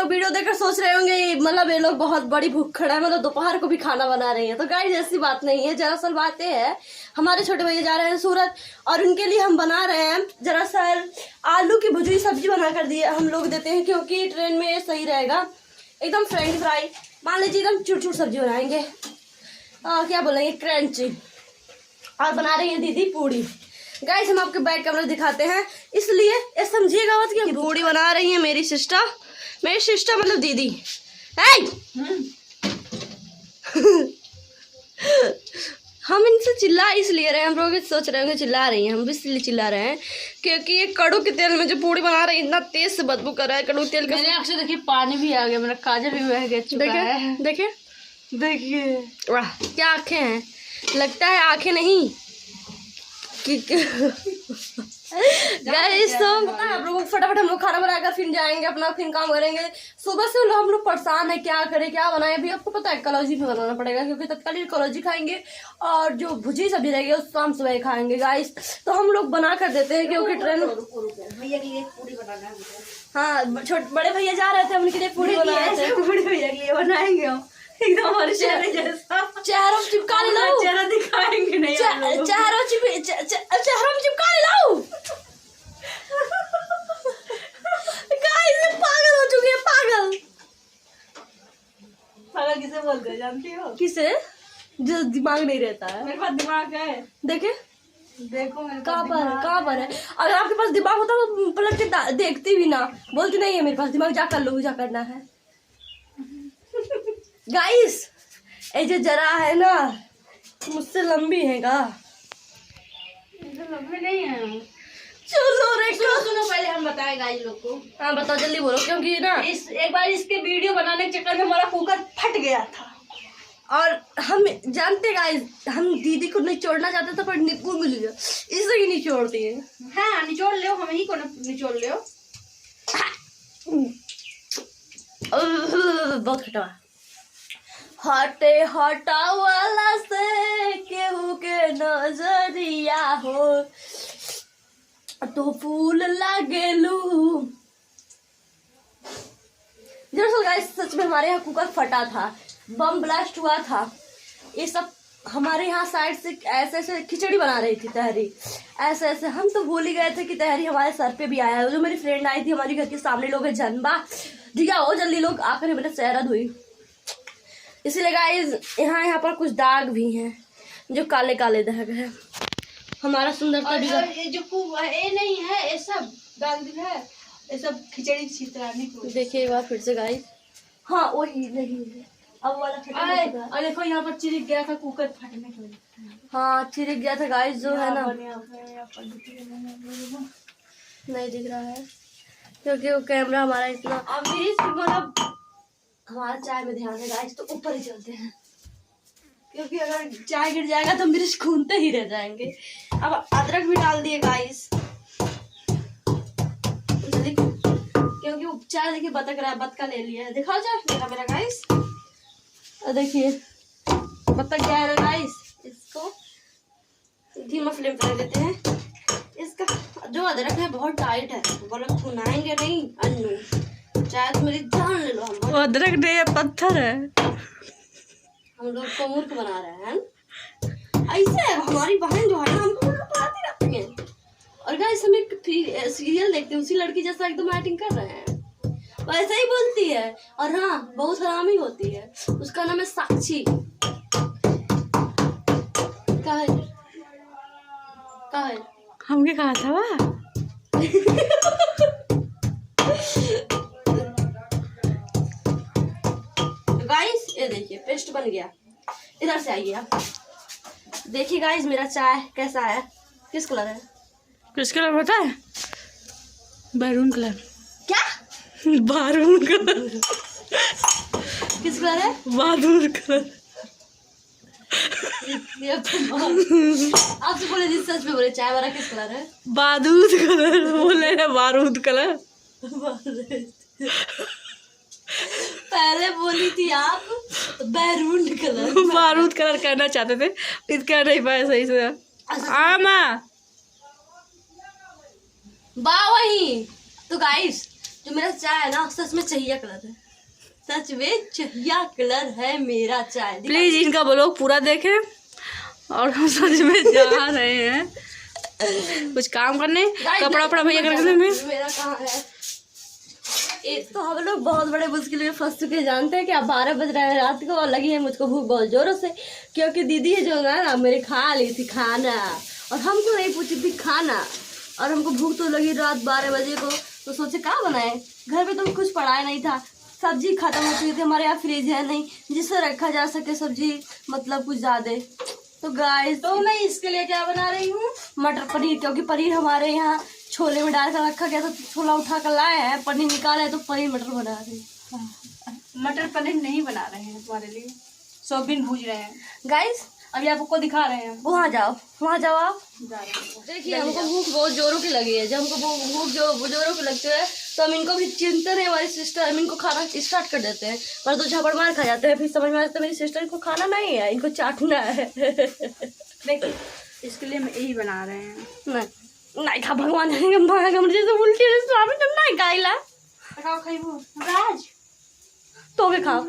लोग वीडियो देखकर सोच रहे होंगे मतलब ये लोग बहुत बड़ी भूख खड़ा है, मतलब दोपहर को भी खाना बना रही है। तो गाइस ऐसी बात नहीं है, दरअसल बात ये है हमारे छोटे भैया जा रहे हैं सूरत और उनके लिए हम बना रहे हैं दरअसल आलू की भुजी सब्जी बना कर दिए हम लोग देते हैं, क्योंकि ट्रेन में सही रहेगा। एकदम फ्रेंच फ्राई मान लीजिए, एकदम चूट चूट सब्जी बनाएंगे, क्या बोलेंगे, क्रंची। और बना रही है दीदी पूड़ी। गाइस हम आपके बैक कैमरा दिखाते हैं, इसलिए ये समझिएगा मत कि पूड़ी बना रही है मेरी सिस्टर मतलब दीदी। हम इनसे चिल्ला इसलिए रहे हैं, हम लोग सोच रहे होंगे चिल्ला रही हैं, हम भी इसलिए चिल्ला रहे हैं क्योंकि ये कड़ू के तेल में जो पूड़ी बना रही है इतना तेज से बदबू कर रहा है कड़ू तेल का। मेरे आँख से देखिए पानी भी आ गया, मेरा काजल भी बह गया चुका है। देखिए वाह क्या आंखें हैं, लगता है आंखें नहीं कि गाइस तो पता है आप लोगों को फटाफट हम लोग खाना बनाकर फिर जाएंगे अपना फिर काम करेंगे। सुबह से हम लोग परेशान है क्या करें क्या बनाए। अभी आपको पता है कलौजी भी बनाना पड़ेगा क्योंकि तत्कालीन कलौजी खाएंगे और जो भुजी सब्जी रहेगी उस शाम सुबह खाएंगे गाइस। तो हम लोग बना कर देते हैं क्योंकि ट्रेन भैया के लिए पूरी बनाना है। हाँ बड़े भैया जा रहे थे, उनके लिए पूरी बनाए थे। बड़े भैया के लिए बनाएंगे हम एकदम हमारे चेहरे जैसा, चेहरों में चिपका लो, चेहरा दिखाएंगे नहीं, चेहरों में चिपका लो। गाइस पागल हो चुके हैं, पागल किसे बोलते हैं जानती हो? किसे? जो दिमाग नहीं रहता है। मेरे पास दिमाग है, देखे देखो मेरे कहाँ पर है। अगर आपके पास दिमाग होता तो पलट के देखती भी ना, बोलती नहीं है मेरे पास दिमाग, जा कर लो, जा करना है। गाइस ये जो जरा है ना मुझसे लंबी है का, लंबी नहीं है। चलो रे सुनो पहले हम बताए गाइस लोग को। हाँ बताओ जल्दी बोलो, क्योंकि ना एक बार इसके वीडियो बनाने के चक्कर में हमारा कुकर फट गया था और हम जानते गाइस हम दीदी को निचोड़ना चाहते थे पर निपुण मिल गया, इसे ही निचोड़ती है। हाँ निचोड़ ले, हम ही को निचोड़ ले। बहुत खटा हटे हटा वाला से केहू के नजरिया हो तो फूल लागेलू। दरअसल गाइस सच में हमारे यहाँ कुकर फटा था, बम ब्लास्ट हुआ था। ये सब हमारे यहाँ साइड से ऐसे ऐसे खिचड़ी बना रही थी तहरी, ऐसे ऐसे हम तो भूल ही गए थे कि तहरी हमारे सर पे भी आया है। जो मेरी फ्रेंड आई थी हमारी घर के सामने लोग है जनबा दिया हो जल्दी लोग आकर मेरा चेहरा धोई। इसीलिए गाइस यहाँ पर कुछ दाग भी हैं जो काले काले दाग है। हमारा सुंदरता भी ये जो ये नहीं है, ये सब डाल दी है, ये सब खिचड़ी छितराने को। देखिए एक बार फिर से गाइस, हाँ वही नहीं है अब वाला। और देखो यहाँ पर चिरिक गया था कुकर फटने की वजह से। हाँ चिरिक गया था गाइस जो है ना, नहीं दिख रहा है क्योंकि वो कैमरा हमारा इतना मतलब हमारा चाय में ध्यान है गाइस, तो ऊपर ही चलते हैं क्योंकि अगर चाय गिर जाएगा तो मिर्च खूनते ही रह जाएंगे। अब अदरक भी डाल दिए गाइस क्योंकि चाय देखिए बतका ले लिया है, दिखाओ चाय मेरा गाइस। देखिए बतक गया है गाइस, इसको धीमा फ्लेम पर देते हैं। इसका जो अदरक है बहुत टाइट है, बोलो खुनाएंगे नहीं अन्नू, चाय तो मेरी जान ले लो। हम अदरक नहीं है पत्थर है, हम लोग को मूर्ख बना रहे हैं ऐसे। हमारी बहन जो है ना हमको पढ़ाती रहती है और गाइस हम एक सीरियल देखते हैं, उसी लड़की जैसा एकदम एक्टिंग कर रहे हैं, वैसे ही बोलती है और हाँ बहुत हरामी होती है। उसका नाम है साक्षी। का है हमके कहा था वाह। गाइस ये देखिए पेस्ट बन गया, इधर से आइए आप देखिए गाइस मेरा चाय कैसा है, किस कलर है? किस कलर पता है? Maroon colour. क्या? Maroon colour. किस कलर है? Maroon colour. आपसे बोले जिस सच में बोले चाय वाला किस कलर है? बारूद कलर बोले है, बारूद कलर। पहले बोली थी आप बैरून कलर, बारूद कलर करना चाहते थे, इसका नहीं पाया सही से। आमा बा वही तो गाइस जो मेरा चाय है ना सच में चाहिए कलर है, सच में चाहिए कलर है मेरा चाय। प्लीज इनका ब्लॉग पूरा देखें। और हम सच में जा रहे हैं कुछ काम करने, कपड़ा वपड़ा भैया करने में। मेरा कहाँ है? एक तो हम लोग बहुत बड़े मुश्किल में फंस चुके हैं, जानते हैं कि अब 12 बज रहे हैं रात को और लगी है मुझको भूख बहुत जोरों से, क्योंकि दीदी जो ना मेरे खा ली थी खाना और हमको नहीं पूछी थी खाना, और हमको भूख तो लगी रात 12 बजे को, तो सोचे क्या बनाए, घर पे तो कुछ पड़ा नहीं था, सब्जी खत्म हो चुकी थी, हमारे यहाँ फ्रिज है नहीं जिससे रखा जा सके सब्जी, मतलब कुछ ज्यादा। तो गाइस तो मैं इसके लिए क्या बना रही हूँ, मटर पनीर, क्योंकि पनीर हमारे यहाँ छोले में डाल कर रखा गया, तो छोला उठा कर लाए हैं, पनीर निकाले हैं, तो पनीर मटर बना रहे हैं। मटर पनीर नहीं बना रहे हैं तुम्हारे लिए, सोयाबीन भूज रहे हैं गाइस अभी आपको दिखा रहे हैं। वहाँ जाओ आप। जा रहे हैं। देखिए हमको भूख बहुत जोरों की लगी है, जब हमको भूख जो जोरों की लगती है तो हम इनको भी चिंतन है, हमारी सिस्टर, हम इनको खाना स्टार्ट कर देते हैं, पर तो झापड़ मार खा जाते हैं, फिर समझ में आता है मेरी सिस्टर को खाना नहीं है, इनको चाटना है। देखिए इसके लिए हम यही बना रहे हैं। नहीं खा भगवान जैसे उल्टी नहीं खाइला खाओ खाइबो राज तो भी खाओ।